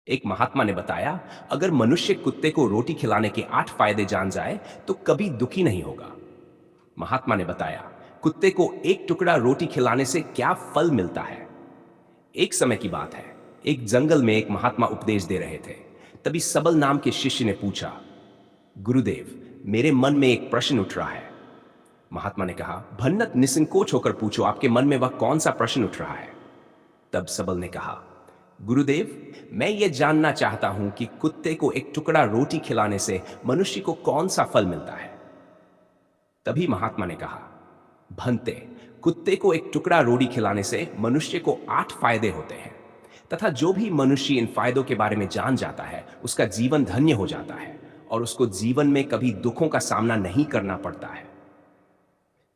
एक महात्मा ने बताया, अगर मनुष्य कुत्ते को रोटी खिलाने के 8 फायदे जान जाए तो कभी दुखी नहीं होगा। महात्मा ने बताया, कुत्ते को एक टुकड़ा रोटी खिलाने से क्या फल मिलता है। एक समय की बात है, एक जंगल में एक महात्मा उपदेश दे रहे थे। तभी सबल नाम के शिष्य ने पूछा, गुरुदेव, मेरे मन में एक प्रश्न उठ रहा है। महात्मा ने कहा, भन्नत निसंकोच होकर पूछो, आपके मन में वह कौन सा प्रश्न उठ रहा है। तब सबल ने कहा, गुरुदेव, मैं ये जानना चाहता हूं कि कुत्ते को एक टुकड़ा रोटी खिलाने से मनुष्य को कौन सा फल मिलता है। तभी महात्मा ने कहा, भंते, कुत्ते को एक टुकड़ा रोटी खिलाने से मनुष्य को 8 फायदे होते हैं, तथा जो भी मनुष्य इन फायदों के बारे में जान जाता है उसका जीवन धन्य हो जाता है और उसको जीवन में कभी दुखों का सामना नहीं करना पड़ता है।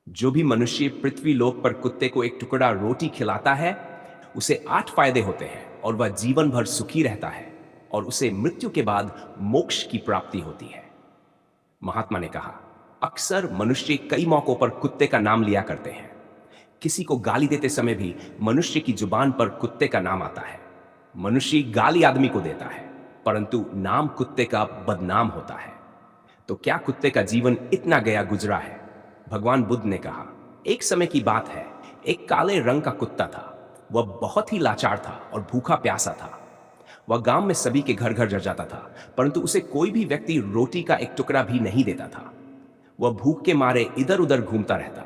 जो भी मनुष्य पृथ्वी लोक पर कुत्ते को एक टुकड़ा रोटी खिलाता है उसे 8 फायदे होते हैं और वह जीवन भर सुखी रहता है और उसे मृत्यु के बाद मोक्ष की प्राप्ति होती है। महात्मा ने कहा, अक्सर मनुष्य कई मौकों पर कुत्ते का नाम लिया करते हैं। किसी को गाली देते समय भी मनुष्य की जुबान पर कुत्ते का नाम आता है। मनुष्य गाली आदमी को देता है, परंतु नाम कुत्ते का बदनाम होता है। तो क्या कुत्ते का जीवन इतना गया गुजरा है? भगवान बुद्ध ने कहा, एक समय की बात है, एक काले रंग का कुत्ता था। वह बहुत ही लाचार था और भूखा प्यासा था। वह गांव में सभी के घर घर जा जाता था, परंतु उसे कोई भी व्यक्ति रोटी का एक टुकड़ा भी नहीं देता था। वह भूख के मारे इधर उधर घूमता रहता।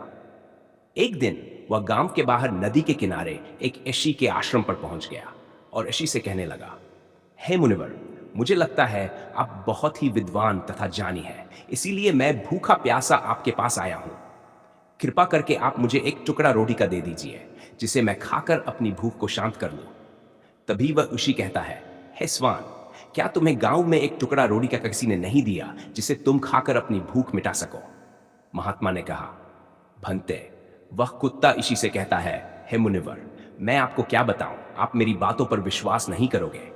एक दिन वह गांव के बाहर नदी के किनारे एक ऋषि के आश्रम पर पहुंच गया और ऋषि से कहने लगा, हे मुनिवर, मुझे लगता है आप बहुत ही विद्वान तथा ज्ञानी हैं, इसीलिए मैं भूखा प्यासा आपके पास आया हूं। कृपा करके आप मुझे एक टुकड़ा रोटी का दे दीजिए, जिसे मैं खाकर अपनी भूख को शांत कर लूं। तभी वह ऋषि कहता है, हे स्वान, क्या तुम्हें गांव में एक टुकड़ा रोटी का किसी ने नहीं दिया जिसे तुम खाकर अपनी भूख मिटा सको? महात्मा ने कहा, भंते, वह कुत्ता ऋषि से कहता है, हे मुनिवर, मैं आपको क्या बताऊं, आप मेरी बातों पर विश्वास नहीं करोगे।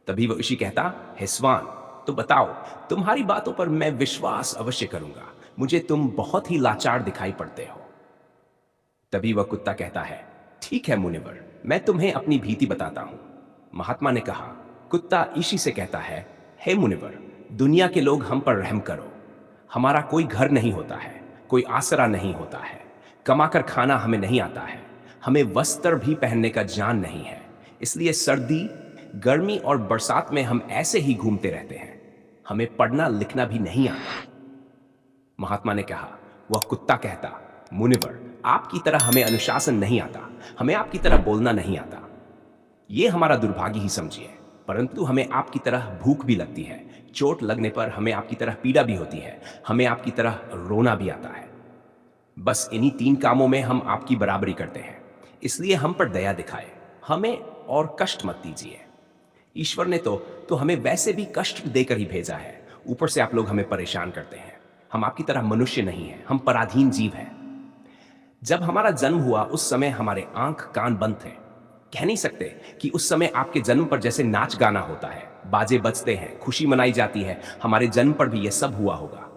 तभी वह ऋषि कहता, हे स्वान, तो बताओ, तुम्हारी बातों पर मैं विश्वास अवश्य करूंगा, मुझे तुम बहुत ही लाचार दिखाई पड़ते हो। तभी वह कुत्ता कहता है, ठीक है मुनिवर, मैं तुम्हें अपनी भीति बताता हूं। महात्मा ने कहा, कुत्ता ऋषि से कहता है, हे मुनिवर, दुनिया के लोग हम पर रहम करो। हमारा कोई घर नहीं होता है, कोई आसरा नहीं होता है, कमाकर खाना हमें नहीं आता है, हमें वस्त्र भी पहनने का ज्ञान नहीं है, इसलिए सर्दी, गर्मी और बरसात में हम ऐसे ही घूमते रहते हैं। हमें पढ़ना लिखना भी नहीं आता। महात्मा ने कहा, वह कुत्ता कहता, मुनिवर, आपकी तरह हमें अनुशासन नहीं आता, हमें आपकी तरह बोलना नहीं आता। ये हमारा दुर्भाग्य ही समझिए, परंतु हमें आपकी तरह भूख भी लगती है, चोट लगने पर हमें आपकी तरह पीड़ा भी होती है, हमें आपकी तरह रोना भी आता है। बस इन्हीं 3 कामों में हम आपकी बराबरी करते हैं, इसलिए हम पर दया दिखाए, हमें और कष्ट मत दीजिए। ईश्वर ने तो हमें वैसे भी कष्ट देकर ही भेजा है, ऊपर से आप लोग हमें परेशान करते हैं। हम आपकी तरह मनुष्य नहीं हैं, हम पराधीन जीव हैं। जब हमारा जन्म हुआ उस समय हमारे आंख कान बंद थे। कह नहीं सकते कि उस समय आपके जन्म पर जैसे नाच गाना होता है, बाजे बजते हैं, खुशी मनाई जाती है, हमारे जन्म पर भी यह सब हुआ होगा।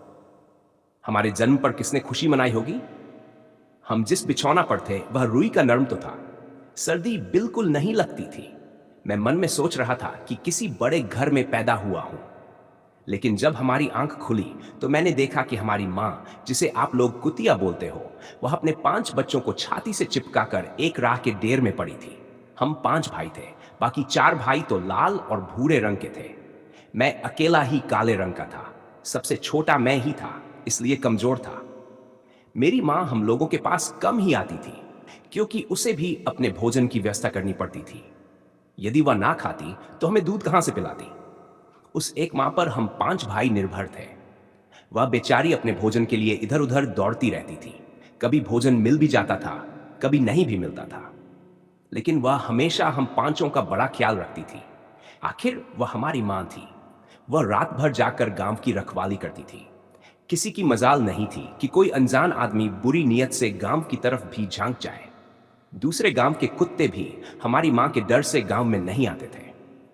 हमारे जन्म पर किसने खुशी मनाई होगी? हम जिस बिछौना पर थे वह रुई का नरम तो था, सर्दी बिल्कुल नहीं लगती थी। मैं मन में सोच रहा था कि किसी बड़े घर में पैदा हुआ हूं। लेकिन जब हमारी आंख खुली तो मैंने देखा कि हमारी मां, जिसे आप लोग कुतिया बोलते हो, वह अपने 5 बच्चों को छाती से चिपकाकर एक राह के डेर में पड़ी थी। हम 5 भाई थे, बाकी 4 भाई तो लाल और भूरे रंग के थे। मैं अकेला ही काले रंग का था। सबसे छोटा मैं ही था, इसलिए कमजोर था। मेरी मां हम लोगों के पास कम ही आती थी, क्योंकि उसे भी अपने भोजन की व्यवस्था करनी पड़ती थी। यदि वह ना खाती तो हमें दूध कहां से पिलाती? उस एक मां पर हम 5 भाई निर्भर थे। वह बेचारी अपने भोजन के लिए इधर उधर दौड़ती रहती थी। कभी भोजन मिल भी जाता था, कभी नहीं भी मिलता था, लेकिन वह हमेशा हम 5 का बड़ा ख्याल रखती थी। आखिर वह हमारी मां थी। वह रात भर जाकर गांव की रखवाली करती थी। किसी की मजाल नहीं थी कि कोई अनजान आदमी बुरी नीयत से गांव की तरफ भी झांक जाए। दूसरे गांव के कुत्ते भी हमारी मां के डर से गांव में नहीं आते थे।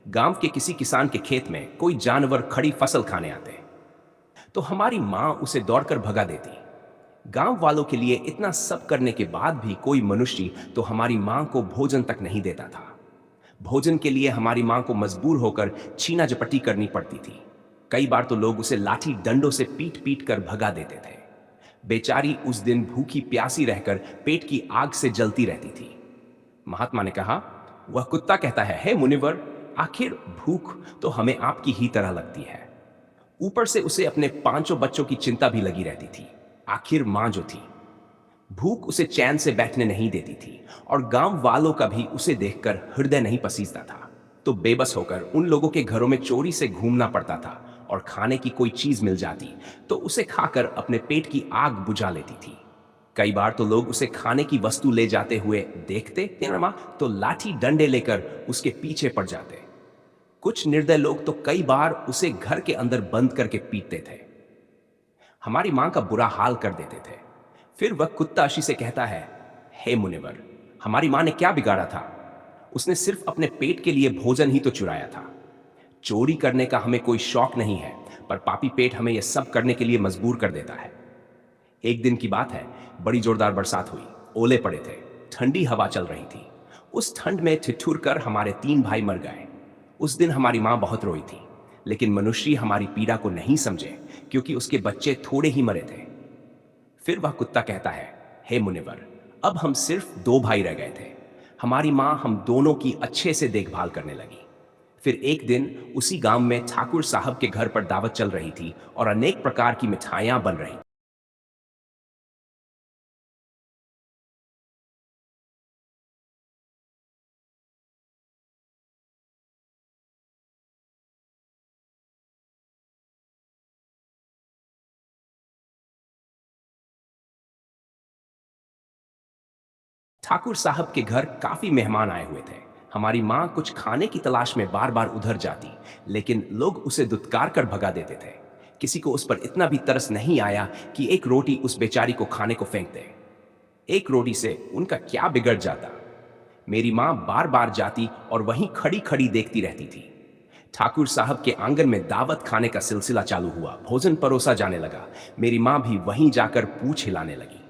गांव के किसी किसान के खेत में कोई जानवर खड़ी फसल खाने आते तो हमारी मां उसे दौड़कर भगा देती। गांव वालों के लिए इतना सब करने के बाद भी कोई मनुष्य तो हमारी मां को भोजन तक नहीं देता था। भोजन के लिए हमारी मां को मजबूर होकर छीना झपटी करनी पड़ती थी। कई बार तो लोग उसे लाठी डंडों से पीट पीट कर भगा देते थे। बेचारी उस दिन भूखी प्यासी रहकर पेट की आग से जलती रहती थी। महात्मा ने कहा, वह कुत्ता कहता है, हे मुनिवर, आखिर भूख तो हमें आपकी ही तरह लगती है। ऊपर से उसे अपने 5 बच्चों की चिंता भी लगी रहती थी। आखिर मां जो थी, भूख उसे चैन से बैठने नहीं देती थी और गांव वालों का भी उसे देखकर हृदय नहीं पसीजता था। तो बेबस होकर उन लोगों के घरों में चोरी से घूमना पड़ता था और खाने की कोई चीज मिल जाती तो उसे खाकर अपने पेट की आग बुझा लेती थी। कई बार तो लोग उसे खाने की वस्तु ले जाते हुए देखते तो लाठी डंडे लेकर उसके पीछे पड़ जाते। कुछ निर्दय लोग तो कई बार उसे घर के अंदर बंद करके पीटते थे। हमारी मां का बुरा हाल कर देते थे। फिर वह कुत्ता अशी से कहता है, हे मुनिवर, हमारी मां ने क्या बिगाड़ा था? उसने सिर्फ अपने पेट के लिए भोजन ही तो चुराया था। चोरी करने का हमें कोई शौक नहीं है, पर पापी पेट हमें यह सब करने के लिए मजबूर कर देता है। एक दिन की बात है, बड़ी जोरदार बरसात हुई, ओले पड़े थे, ठंडी हवा चल रही थी। उस ठंड में ठिठुर कर हमारे 3 भाई मर गए। उस दिन हमारी मां बहुत रोई थी, लेकिन मनुष्य हमारी पीड़ा को नहीं समझे क्योंकि उसके बच्चे थोड़े ही मरे थे। फिर वह कुत्ता कहता है, हे मुनिवर, अब हम सिर्फ 2 भाई रह गए थे। हमारी मां हम दोनों की अच्छे से देखभाल करने लगी। फिर एक दिन उसी गांव में ठाकुर साहब के घर पर दावत चल रही थी और अनेक प्रकार की मिठाइयां बन रही। ठाकुर साहब के घर काफी मेहमान आए हुए थे। हमारी मां कुछ खाने की तलाश में बार बार उधर जाती, लेकिन लोग उसे दुत्कार कर भगा देते थे। किसी को उस पर इतना भी तरस नहीं आया कि एक रोटी उस बेचारी को खाने को फेंक दे। एक रोटी से उनका क्या बिगड़ जाता? मेरी मां बार बार जाती और वहीं खड़ी खड़ी देखती रहती थी। ठाकुर साहब के आंगन में दावत खाने का सिलसिला चालू हुआ। भोजन परोसा जाने लगा। मेरी मां भी वहीं जाकर पूंछ हिलाने लगी।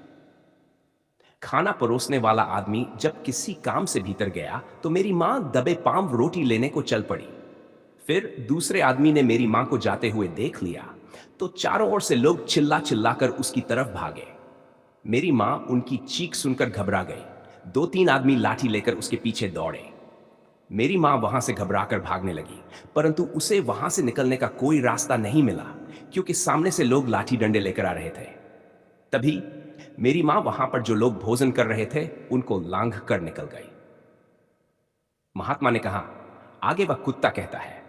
खाना परोसने वाला आदमी जब किसी काम से भीतर गया तो मेरी मां दबे पांव रोटी लेने को चल पड़ी। फिर दूसरे आदमी ने मेरी मां को जाते हुए देख लिया तो चारों ओर से लोग चिल्ला चिल्लाकर उसकी तरफ भागे। मेरी मां उनकी चीख सुनकर घबरा गई। 2-3 आदमी लाठी लेकर उसके पीछे दौड़े। मेरी मां वहां से घबराकर भागने लगी, परंतु उसे वहां से निकलने का कोई रास्ता नहीं मिला क्योंकि सामने से लोग लाठी डंडे लेकर आ रहे थे। तभी मेरी मां वहां पर जो लोग भोजन कर रहे थे उनको लांघ कर निकल गई। महात्मा ने कहा, आगे वह कुत्ता कहता है,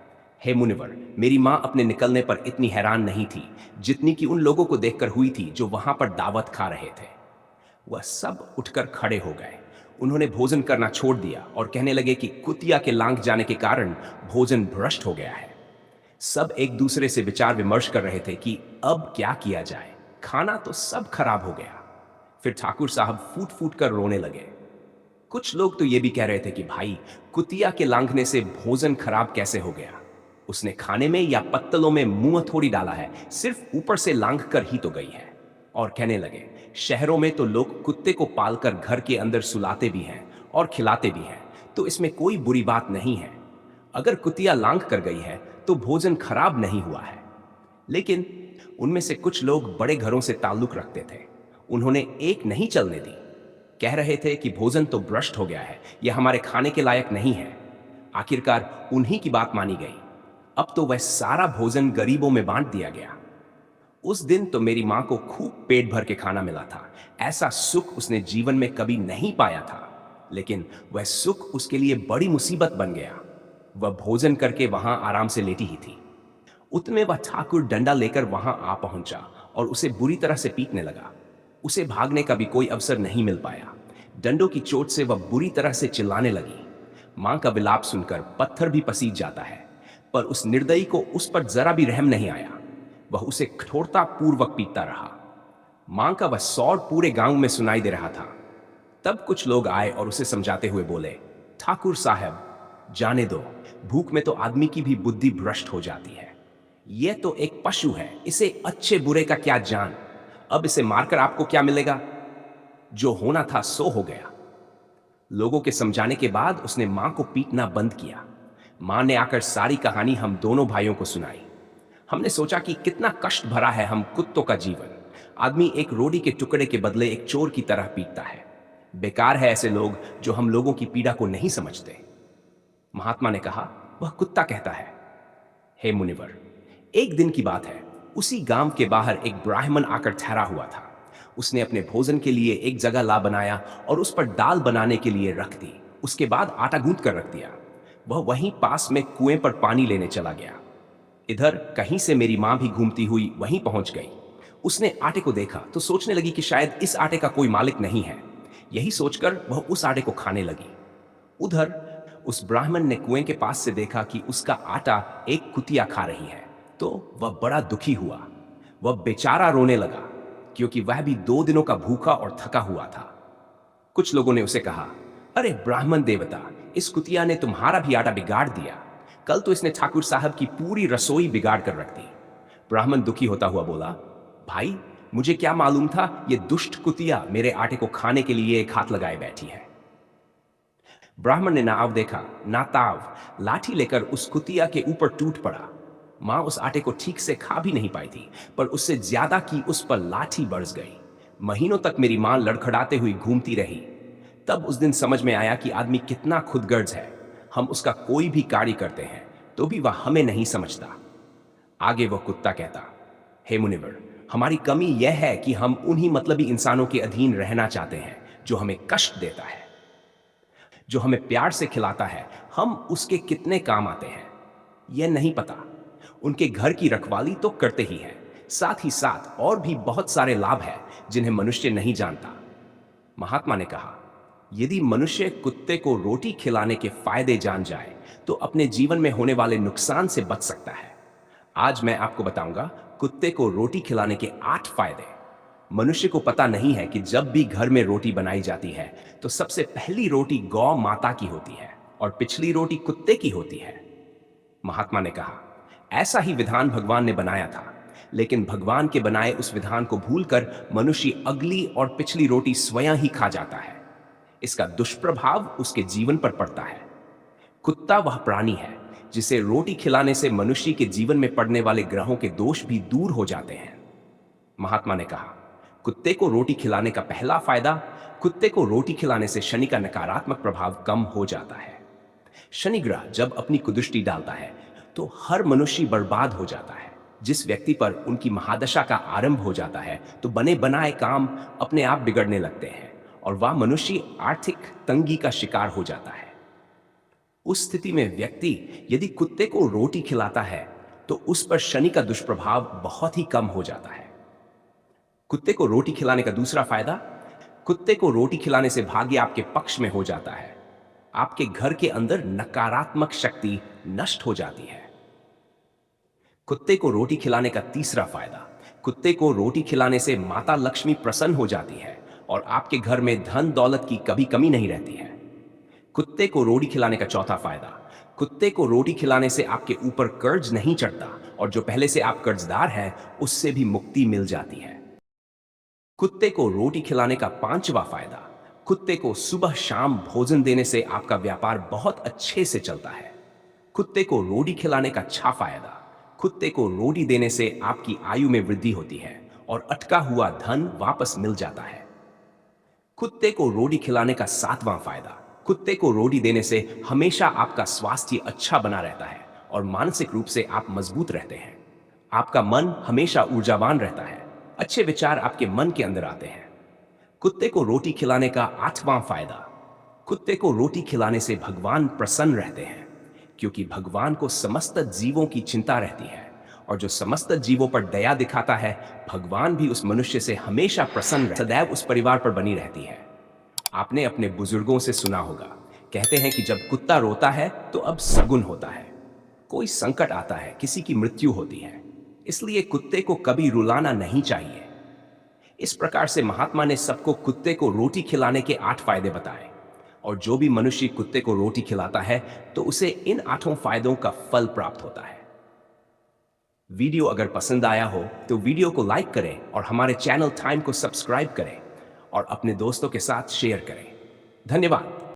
हे मुनिवर, मेरी मां अपने निकलने पर इतनी हैरान नहीं थी जितनी कि उन लोगों को देखकर हुई थी जो वहां पर दावत खा रहे थे। वह सब उठकर खड़े हो गए। उन्होंने भोजन करना छोड़ दिया और कहने लगे कि कुतिया के लांघ जाने के कारण भोजन भ्रष्ट हो गया है। सब एक दूसरे से विचार विमर्श कर रहे थे कि अब क्या किया जाए। खाना तो सब खराब हो गया। फिर ठाकुर साहब फूट फूट कर रोने लगे। कुछ लोग तो ये भी कह रहे थे कि भाई, कुतिया के लांघने से भोजन खराब कैसे हो गया? उसने खाने में या पत्तलों में मुंह थोड़ी डाला है, सिर्फ ऊपर से लांघ कर ही तो गई है। और कहने लगे, शहरों में तो लोग कुत्ते को पालकर घर के अंदर सुलाते भी हैं और खिलाते भी हैं, तो इसमें कोई बुरी बात नहीं है। अगर कुतिया लांघ कर गई है तो भोजन खराब नहीं हुआ है। लेकिन उनमें से कुछ लोग बड़े घरों से ताल्लुक रखते थे। उन्होंने एक नहीं चलने दी। कह रहे थे कि भोजन तो भ्रष्ट हो गया है, यह हमारे खाने के लायक नहीं है। आखिरकार उन्हीं की बात मानी गई। अब तो वह सारा भोजन गरीबों में बांट दिया गया। उस दिन तो मेरी मां को खूब पेट भर के खाना मिला था। ऐसा सुख उसने जीवन में कभी नहीं पाया था, लेकिन वह सुख उसके लिए बड़ी मुसीबत बन गया। वह भोजन करके वहां आराम से लेटी ही थी। उतने वह ठाकुर डंडा लेकर वहां आ पहुंचा और उसे बुरी तरह से पीटने लगा। उसे भागने का भी कोई अवसर नहीं मिल पाया। डंडों की चोट से वह बुरी तरह से चिल्लाने लगी। मां का विलाप सुनकर पत्थर भी पसीज जाता है, पर उस निर्दयी को उस पर जरा भी रहम नहीं आया। वह उसे कठोरता पूर्वक पीटता रहा। मां का वह सौर पूरे गांव में सुनाई दे रहा था। तब कुछ लोग आए और उसे समझाते हुए बोले, ठाकुर साहब, जाने दो, भूख में तो आदमी की भी बुद्धि भ्रष्ट हो जाती है। यह तो एक पशु है, इसे अच्छे बुरे का क्या जान। अब इसे मारकर आपको क्या मिलेगा? जो होना था सो हो गया। लोगों के समझाने के बाद उसने मां को पीटना बंद किया। मां ने आकर सारी कहानी हम दोनों भाइयों को सुनाई। हमने सोचा कि कितना कष्ट भरा है हम कुत्तों का जीवन। आदमी एक रोटी के टुकड़े के बदले एक चोर की तरह पीटता है। बेकार है ऐसे लोग जो हम लोगों की पीड़ा को नहीं समझते। महात्मा ने कहा, वह कुत्ता कहता है। हे मुनिवर, एक दिन की बात है। उसी गांव के बाहर एक ब्राह्मण आकर ठहरा हुआ था। उसने अपने भोजन के लिए एक जगह ला बनाया और उस पर दाल बनाने के लिए रख दी। उसके बाद आटा गूंथ कर रख दिया। वह वहीं पास में कुएं पर पानी लेने चला गया। इधर कहीं से मेरी मां भी घूमती हुई वहीं पहुंच गई। उसने आटे को देखा तो सोचने लगी कि शायद इस आटे का कोई मालिक नहीं है। यही सोचकर वह उस आटे को खाने लगी। उधर उस ब्राह्मण ने कुएं के पास से देखा कि उसका आटा एक कुतिया खा रही है, तो वह बड़ा दुखी हुआ। वह बेचारा रोने लगा, क्योंकि वह भी 2 दिनों का भूखा और थका हुआ था। कुछ लोगों ने उसे कहा, अरे ब्राह्मण देवता, इस कुतिया ने तुम्हारा भी आटा बिगाड़ दिया। कल तो इसने ठाकुर साहब की पूरी रसोई बिगाड़ कर रख दी। ब्राह्मण दुखी होता हुआ बोला, भाई, मुझे क्या मालूम था ये दुष्ट कुतिया मेरे आटे को खाने के लिए एक हाथ लगाए बैठी है। ब्राह्मण ने ना आव देखा ना ताव, लाठी लेकर उस कुतिया के ऊपर टूट पड़ा। मां उस आटे को ठीक से खा भी नहीं पाई थी, पर उससे ज्यादा की उस पर लाठी बरस गई। महीनों तक मेरी मां लड़खड़ाते हुई घूमती रही। तब उस दिन समझ में आया कि आदमी कितना खुदगर्ज है। हम उसका कोई भी कार्य करते हैं तो भी वह हमें नहीं समझता। आगे वह कुत्ता कहता, हे मुनिवर, हमारी कमी यह है कि हम उन्हीं मतलबी इंसानों के अधीन रहना चाहते हैं जो हमें कष्ट देता है। जो हमें प्यार से खिलाता है, हम उसके कितने काम आते हैं यह नहीं पता। उनके घर की रखवाली तो करते ही हैं, साथ ही साथ और भी बहुत सारे लाभ हैं जिन्हें मनुष्य नहीं जानता। महात्मा ने कहा, यदि मनुष्य कुत्ते को रोटी खिलाने के फायदे जान जाए तो अपने जीवन में होने वाले नुकसान से बच सकता है। आज मैं आपको बताऊंगा कुत्ते को रोटी खिलाने के 8 फायदे। मनुष्य को पता नहीं है कि जब भी घर में रोटी बनाई जाती है तो सबसे पहली रोटी गौ माता की होती है और पिछली रोटी कुत्ते की होती है। महात्मा ने कहा, ऐसा ही विधान भगवान ने बनाया था, लेकिन भगवान के बनाए उस विधान को भूलकर मनुष्य अगली और पिछली रोटी स्वयं ही खा जाता है। इसका दुष्प्रभाव उसके जीवन पर पड़ता है। कुत्ता वह प्राणी है जिसे रोटी खिलाने से मनुष्य के जीवन में पड़ने वाले ग्रहों के दोष भी दूर हो जाते हैं। महात्मा ने कहा, कुत्ते को रोटी खिलाने का पहला फायदा, कुत्ते को रोटी खिलाने से शनि का नकारात्मक प्रभाव कम हो जाता है। शनि ग्रह जब अपनी कुदृष्टि डालता है तो हर मनुष्य बर्बाद हो जाता है। जिस व्यक्ति पर उनकी महादशा का आरंभ हो जाता है तो बने बनाए काम अपने आप बिगड़ने लगते हैं और वह मनुष्य आर्थिक तंगी का शिकार हो जाता है। उस स्थिति में व्यक्ति यदि कुत्ते को रोटी खिलाता है तो उस पर शनि का दुष्प्रभाव बहुत ही कम हो जाता है। कुत्ते को रोटी खिलाने का दूसरा फायदा, कुत्ते को रोटी खिलाने से भाग्य आपके पक्ष में हो जाता है। आपके घर के अंदर नकारात्मक शक्ति नष्ट हो जाती है। कुत्ते को रोटी खिलाने का तीसरा फायदा, कुत्ते को रोटी खिलाने से माता लक्ष्मी प्रसन्न हो जाती है और आपके घर में धन दौलत की कभी कमी नहीं रहती है। कुत्ते को रोटी खिलाने का चौथा फायदा, कुत्ते को रोटी खिलाने से आपके ऊपर कर्ज नहीं चढ़ता और जो पहले से आप कर्जदार हैं उससे भी मुक्ति मिल जाती है। कुत्ते को रोटी खिलाने का पांचवा फायदा, कुत्ते को सुबह शाम भोजन देने से आपका व्यापार बहुत अच्छे से चलता है। कुत्ते को रोटी खिलाने का छठा फायदा, कुत्ते को रोटी देने से आपकी आयु में वृद्धि होती है और अटका हुआ धन वापस मिल जाता है। कुत्ते को रोटी खिलाने का सातवां फायदा, कुत्ते को रोटी देने से हमेशा आपका स्वास्थ्य अच्छा बना रहता है और मानसिक रूप से आप मजबूत रहते हैं। आपका मन हमेशा ऊर्जावान रहता है, अच्छे विचार आपके मन के अंदर आते हैं। कुत्ते को रोटी खिलाने का आठवां फायदा, कुत्ते को रोटी खिलाने से भगवान प्रसन्न रहते हैं, क्योंकि भगवान को समस्त जीवों की चिंता रहती है और जो समस्त जीवों पर दया दिखाता है, भगवान भी उस मनुष्य से हमेशा प्रसन्न सदैव उस परिवार पर बनी रहती है। आपने अपने बुजुर्गों से सुना होगा, कहते हैं कि जब कुत्ता रोता है तो अब सगुन होता है, कोई संकट आता है, किसी की मृत्यु होती है। इसलिए कुत्ते को कभी रुलाना नहीं चाहिए। इस प्रकार से महात्मा ने सबको कुत्ते को रोटी खिलाने के 8 फायदे बताए और जो भी मनुष्य कुत्ते को रोटी खिलाता है तो उसे इन 8 फायदों का फल प्राप्त होता है। वीडियो अगर पसंद आया हो तो वीडियो को लाइक करें और हमारे चैनल टाइम को सब्सक्राइब करें और अपने दोस्तों के साथ शेयर करें। धन्यवाद।